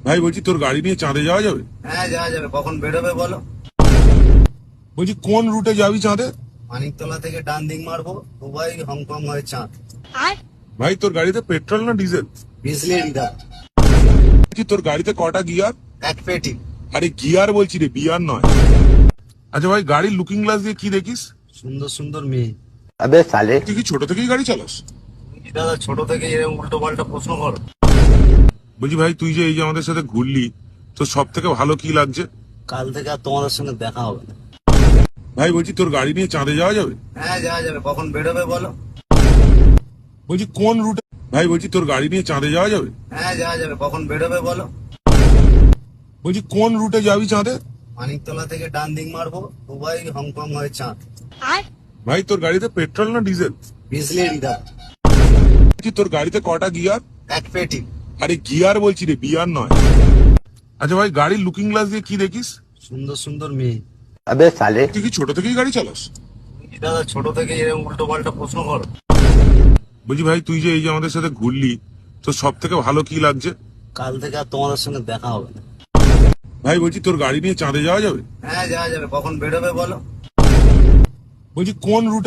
ভাই বলছি তোর গাড়ি নিয়ে চাঁদে যাওয়া যাবে? হ্যাঁ, যাওয়া যাবে। কখন বেরোবে বলো? বলছি কোন রুটে যাবি চাঁদে? মানিকতলা থেকে ডান দিক মারবো, দুবাই হংকং হয়ে চাঁদ। ভাই তোর গাড়িতে পেট্রোল না ডিজেল? বিজলির দা। বলছি তোর গাড়িতে কটা গিয়ার? এক পেটি। আরে গিয়ার বলছি রে, বিয়ার নয়। আচ্ছা ভাই, গাড়ির লুকিং গ্লাস দিয়ে কি দেখিস? সুন্দর সুন্দর মেয়ে। अबे साले। তুই কি ছোট থেকেই গাড়ি চালাস? তুমি দাদা ছোট থেকে এরকম উল্টো পাল্টা প্রশ্ন করো? বলছি ভাই, তুই যে এই যে আমাদের সাথে ঘুরলি, তোর সব থেকে ভালো কি লাগছে? কাল থেকে আর তোমাদের সঙ্গে দেখা হবে না। ভাই বলছি তোর গাড়ি নিয়ে চাঁদে যাওয়া যাবে? হ্যাঁ, যাওয়া যাবে। কখন বেরোবে বলো? বলছি কোন রুটে? ভাই বলছি তোর গাড়ি নিয়ে চাঁদে যাওয়া যাবে? হ্যাঁ, যাওয়া যাবে। কখন বেরোবে বলো? বলছি কোন রুটে যাবি চাঁদে? মানিকতলা থেকে ডান দিক মারবো, দুবাই হংকং হয়ে চাঁদ। ভাই তোর গাড়িতে পেট্রোল না ডিজেল? বিজলির দা। বলছি তোর গাড়িতে কটা গিয়ার? এক পেটি। আরে গিয়ার বলছি রে, বিয়ার নয়। আচ্ছা ভাই, গাড়ির লুকিং গ্লাস দিয়ে কি দেখিস? সুন্দর সুন্দর মেয়ে। अबे साले। তুই কি ছোট থেকেই গাড়ি চালাস? তুমি দাদা ছোট থেকে এরকম উল্টো পাল্টা প্রশ্ন করো? বলছি ভাই, তুই যে এই যে আমাদের সাথে ঘুরলি, তোর সব থেকে ভালো কি লাগছে? কাল থেকে আর তোমাদের সঙ্গে দেখা হবে না। ভাই বলছি তোর গাড়ি নিয়ে চাঁদে যাওয়া যাবে? হ্যাঁ, যাওয়া যাবে। কখন বেরোবে বলো? বলছি কোন রুটে?